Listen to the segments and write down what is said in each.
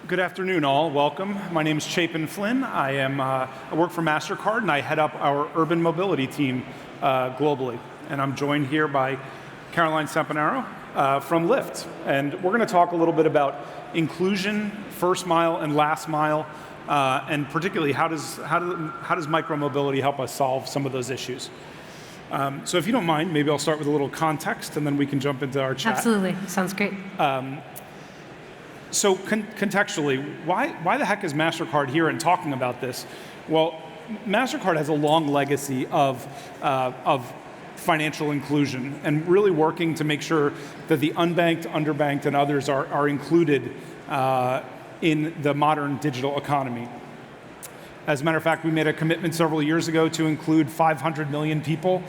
Good afternoon, all. Welcome. My name is Chapin Flynn. I work for Mastercard, and I head up our urban mobility team globally. And I'm joined here by Caroline Samponaro from Lyft. And we're going to talk a little bit about inclusion, first mile and last mile, and particularly how does micromobility help us solve some of those issues. So if you don't mind, maybe I'll start with a little context, and then we can jump into our chat. Absolutely. Sounds great. So contextually, why the heck is Mastercard here and talking about this? Well, Mastercard has a long legacy of financial inclusion and really working to make sure that the unbanked, underbanked, and others are included in the modern digital economy. As a matter of fact, we made a commitment several years ago to include 500 million people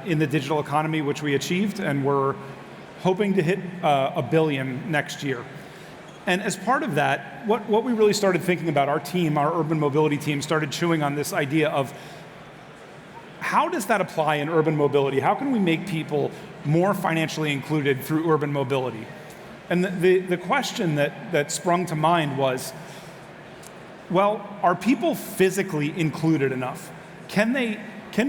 in the digital economy, which we achieved, and we're hoping to hit 1 billion next year. And as part of that, what we really started thinking about, our team, our urban mobility team, started chewing on this idea of how does that apply in urban mobility? How can we make people more financially included through urban mobility? And the question that sprung to mind was, well, are people physically included enough? Can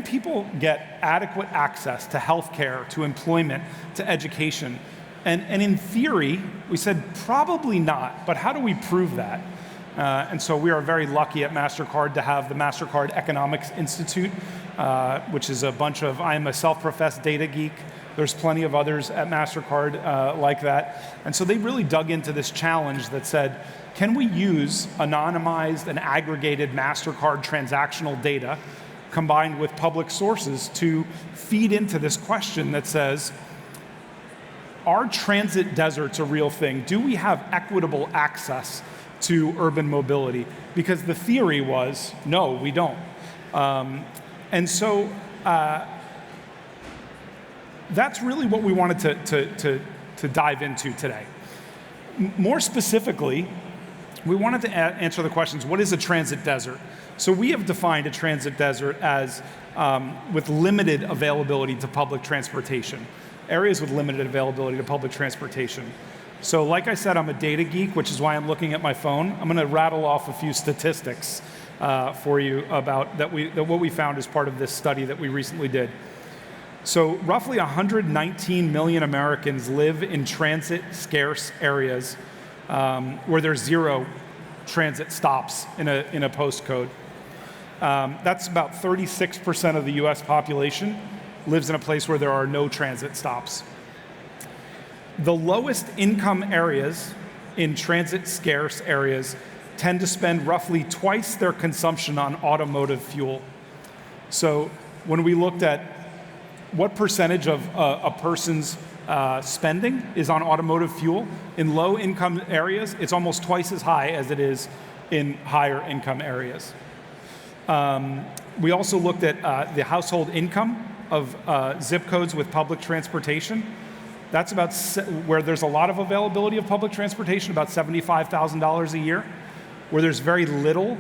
people get adequate access to healthcare, to employment, to education? And in theory, we said probably not, but how do we prove that? And so we are very lucky at Mastercard to have the Mastercard Economics Institute, which is I am a self-professed data geek. There's plenty of others at Mastercard like that. And so they really dug into this challenge that said, can we use anonymized and aggregated Mastercard transactional data combined with public sources to feed into this question that says, are transit deserts a real thing? Do we have equitable access to urban mobility? Because the theory was, no, we don't. And so that's really what we wanted to dive into today. More specifically, we wanted to answer the questions, what is a transit desert? So we have defined a transit desert as with limited availability to public transportation. Areas with limited availability to public transportation. So like I said, I'm a data geek, which is why I'm looking at my phone. I'm going to rattle off a few statistics for you about what we found as part of this study that we recently did. So roughly 119 million Americans live in transit-scarce areas where there's 0 transit stops in a postcode. That's about 36% of the US population lives in a place where there are no transit stops. The lowest income areas in transit-scarce areas tend to spend roughly twice their consumption on automotive fuel. So when we looked at what percentage of a person's spending is on automotive fuel, in low-income areas, it's almost twice as high as it is in higher-income areas. We also looked at the household income of zip codes with public transportation. That's about where there's a lot of availability of public transportation, about $75,000 a year. Where there's very little,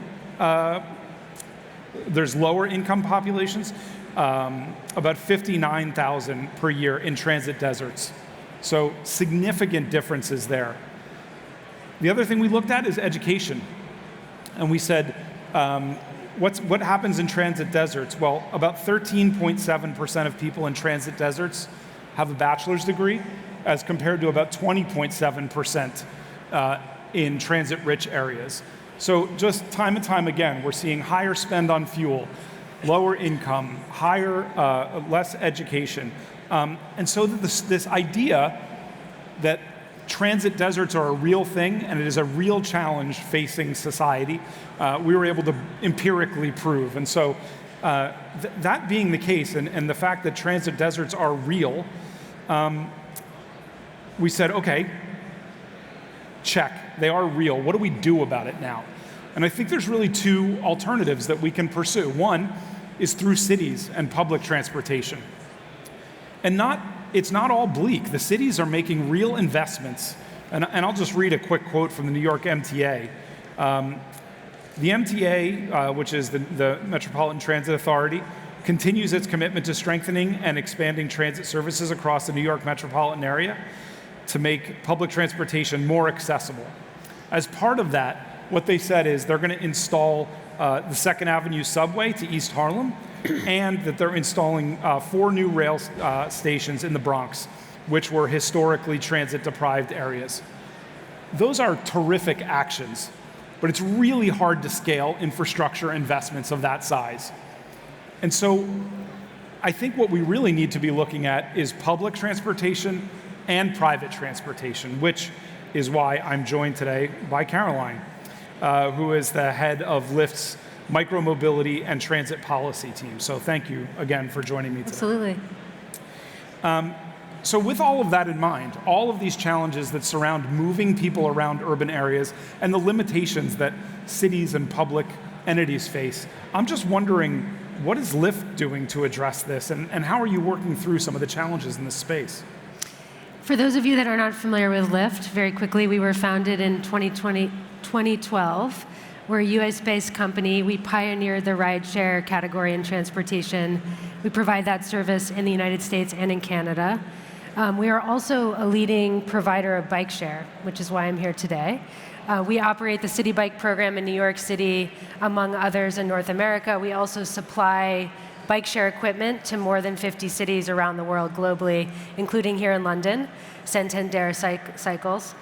there's lower income populations, about 59,000 per year in transit deserts. So significant differences there. The other thing we looked at is education. And we said, what happens in transit deserts? Well, about 13.7% of people in transit deserts have a bachelor's degree, as compared to about 20.7% in transit-rich areas. So just time and time again, we're seeing higher spend on fuel, lower income, less education. And so this idea that transit deserts are a real thing, and it is a real challenge facing society, we were able to empirically prove. And so that being the case, and the fact that transit deserts are real, we said, okay, check, they are real. What do we do about it now? And I think there's really 2 alternatives that we can pursue. One is through cities and public transportation. And it's not all bleak. The cities are making real investments. And I'll just read a quick quote from the New York MTA. The MTA, which is the Metropolitan Transit Authority, continues its commitment to strengthening and expanding transit services across the New York metropolitan area to make public transportation more accessible. As part of that, what they said is they're going to install the 2nd Avenue subway to East Harlem, and that they're installing 4 new rail stations in the Bronx, which were historically transit-deprived areas. Those are terrific actions, but it's really hard to scale infrastructure investments of that size. And so I think what we really need to be looking at is public transportation and private transportation, which is why I'm joined today by Caroline, who is the head of Lyft's Micromobility and Transit Policy team. So thank you again for joining me today. Absolutely. So with all of that in mind, all of these challenges that surround moving people around urban areas and the limitations that cities and public entities face, I'm just wondering, what is Lyft doing to address this, and how are you working through some of the challenges in this space? For those of you that are not familiar with Lyft, very quickly, we were founded in 2012. We're a US-based company. We pioneered the rideshare category in transportation. We provide that service in the United States and in Canada. We are also a leading provider of bike share, which is why I'm here today. We operate the City Bike program in New York City, among others in North America. We also supply bike share equipment to more than 50 cities around the world globally, including here in London, Santander Cycles.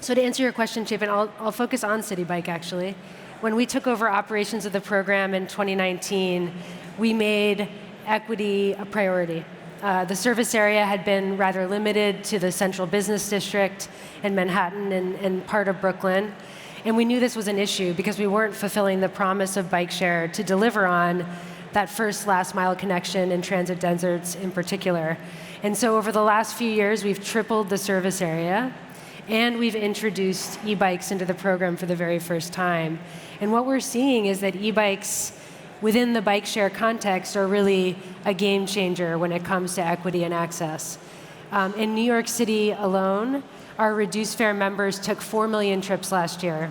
So to answer your question, Chapin, I'll focus on City Bike, actually. When we took over operations of the program in 2019, we made equity a priority. The service area had been rather limited to the central business district in Manhattan and part of Brooklyn. And we knew this was an issue because we weren't fulfilling the promise of bike share to deliver on that first last mile connection in transit deserts in particular. And so over the last few years, we've tripled the service area, and we've introduced e-bikes into the program for the very first time. And what we're seeing is that e-bikes within the bike share context are really a game changer when it comes to equity and access. In New York City alone, our reduced fare members took 4 million trips last year.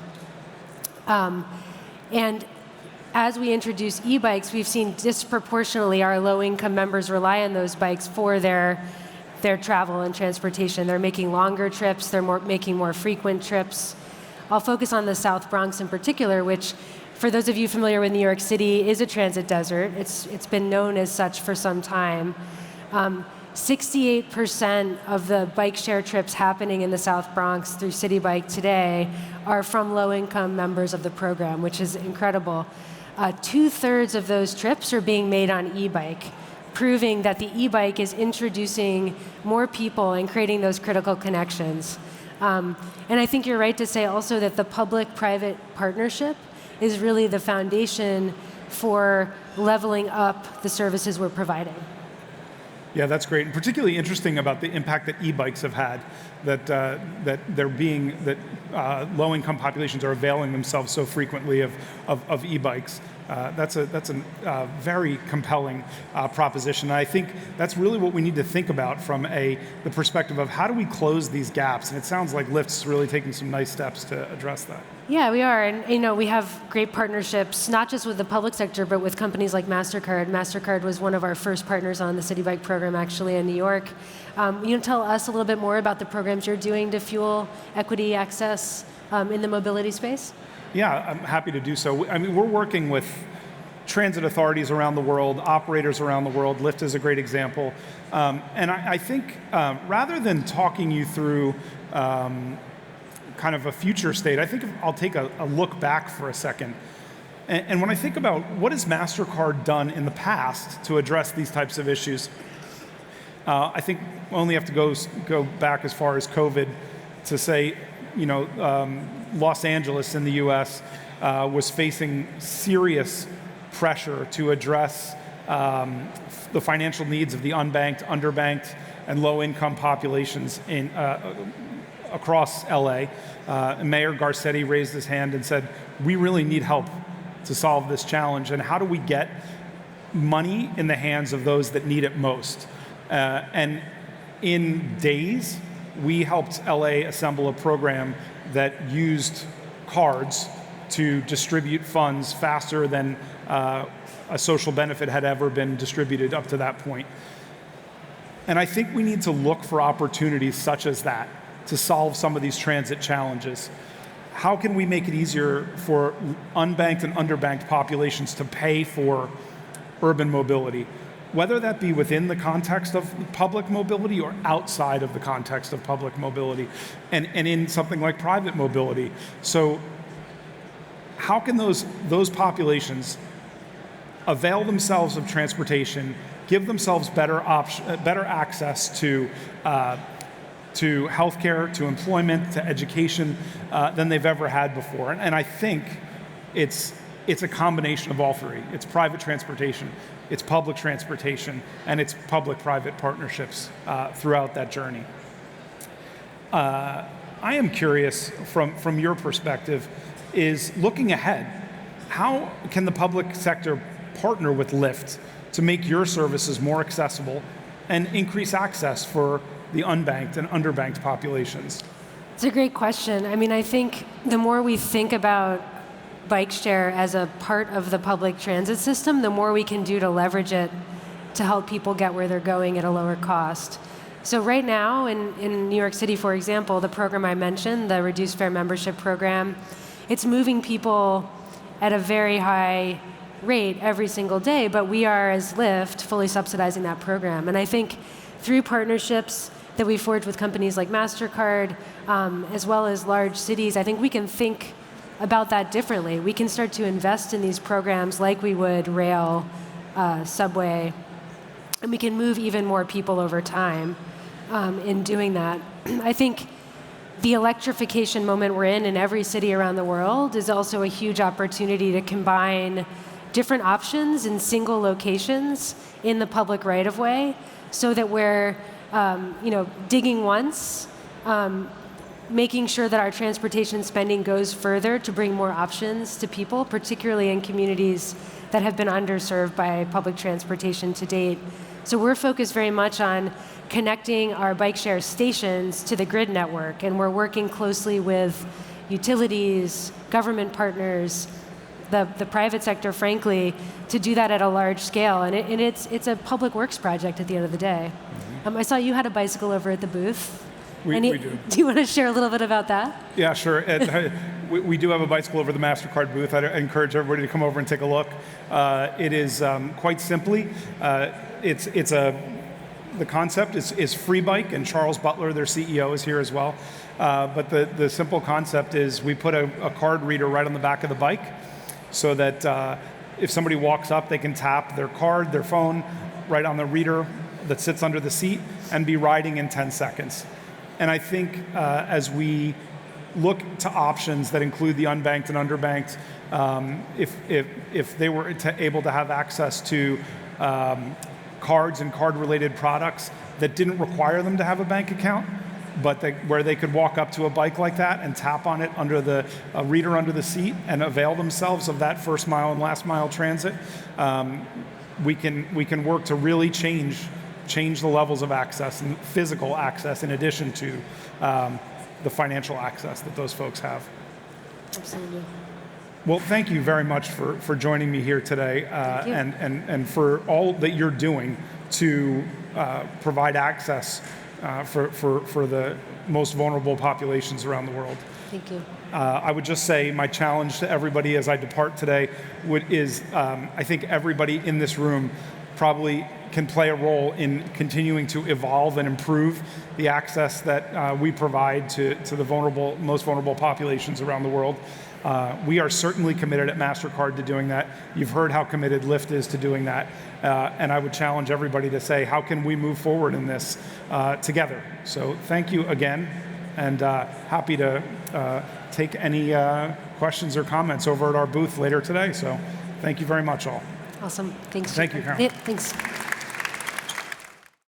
And as we introduce e-bikes, we've seen disproportionately our low-income members rely on those bikes for their travel and transportation. They're making longer trips, they're making more frequent trips. I'll focus on the South Bronx in particular, which, for those of you familiar with New York City, is a transit desert. It's been known as such for some time. 68% of the bike share trips happening in the South Bronx through City Bike today are from low-income members of the program, which is incredible. 2/3 of those trips are being made on e-bike, proving that the e-bike is introducing more people and creating those critical connections. And I think you're right to say also that the public-private partnership is really the foundation for leveling up the services we're providing. Yeah, that's great. And particularly interesting about the impact that e-bikes have had, that low-income populations are availing themselves so frequently of e-bikes. That's a very compelling proposition. And I think that's really what we need to think about from the perspective of how do we close these gaps? And it sounds like Lyft's really taking some nice steps to address that. Yeah, we are, and we have great partnerships, not just with the public sector, but with companies like Mastercard. Mastercard was one of our first partners on the City Bike program, actually, in New York. You tell us a little bit more about the programs you're doing to fuel equity access in the mobility space? Yeah, I'm happy to do so. I mean, we're working with transit authorities around the world, operators around the world. Lyft is a great example. And I think rather than talking you through kind of a future state, I think I'll take a look back for a second. And when I think about what has Mastercard done in the past to address these types of issues, I think we only have to go back as far as COVID to say, Los Angeles in the US was facing serious pressure to address the financial needs of the unbanked, underbanked, and low-income populations across LA. Mayor Garcetti raised his hand and said, we really need help to solve this challenge, and how do we get money in the hands of those that need it most? And in days, we helped LA assemble a program that used cards to distribute funds faster than a social benefit had ever been distributed up to that point. And I think we need to look for opportunities such as that to solve some of these transit challenges. How can we make it easier for unbanked and underbanked populations to pay for urban mobility, whether that be within the context of public mobility or outside of the context of public mobility, and in something like private mobility? So how can those populations avail themselves of transportation, give themselves better access to healthcare, to employment, to education than they've ever had before? And I think it's a combination of all three. It's private transportation, it's public transportation, and it's public-private partnerships throughout that journey. I am curious, from your perspective, is looking ahead, how can the public sector partner with Lyft to make your services more accessible and increase access for the unbanked and underbanked populations? It's a great question. I mean, I think the more we think about bike share as a part of the public transit system, the more we can do to leverage it to help people get where they're going at a lower cost. So right now in New York City, for example, the program I mentioned, the reduced fare membership program, it's moving people at a very high rate every single day, but we are, as Lyft, fully subsidizing that program. And I think through partnerships that we forged with companies like Mastercard, as well as large cities, I think we can think about that differently. We can start to invest in these programs like we would rail, subway, and we can move even more people over time in doing that. I think the electrification moment we're in every city around the world is also a huge opportunity to combine different options in single locations in the public right-of-way, so that we're digging once, making sure that our transportation spending goes further to bring more options to people, particularly in communities that have been underserved by public transportation to date. So we're focused very much on connecting our bike share stations to the grid network, and we're working closely with utilities, government partners, the private sector, frankly, to do that at a large scale. And it's a public works project at the end of the day. I saw you had a bicycle over at the booth. We do. Do you want to share a little bit about that? Yeah, sure. We do have a bicycle over the Mastercard booth. I encourage everybody to come over and take a look. It is quite simply, the concept is free bike, and Charles Butler, their CEO, is here as well. But the simple concept is we put a card reader right on the back of the bike, so that if somebody walks up, they can tap their card, their phone, right on the reader that sits under the seat, and be riding in 10 seconds. And I think as we look to options that include the unbanked and underbanked, if they were able to have access to cards and card-related products that didn't require them to have a bank account, but where they could walk up to a bike like that and tap on it under the reader under the seat and avail themselves of that first mile and last mile transit, we can work to really change the levels of access and physical access, in addition to the financial access that those folks have. Absolutely. Well, thank you very much for joining me here today, and for all that you're doing to provide access for the most vulnerable populations around the world. Thank you. I would just say my challenge to everybody as I depart today is I think everybody in this room probably can play a role in continuing to evolve and improve the access that we provide to the most vulnerable populations around the world. We are certainly committed at Mastercard to doing that. You've heard how committed Lyft is to doing that. And I would challenge everybody to say, how can we move forward in this together? So thank you again, and happy to take any questions or comments over at our booth later today. So thank you very much, all. Awesome. Thanks. Thank you, Karen. Yeah, thanks.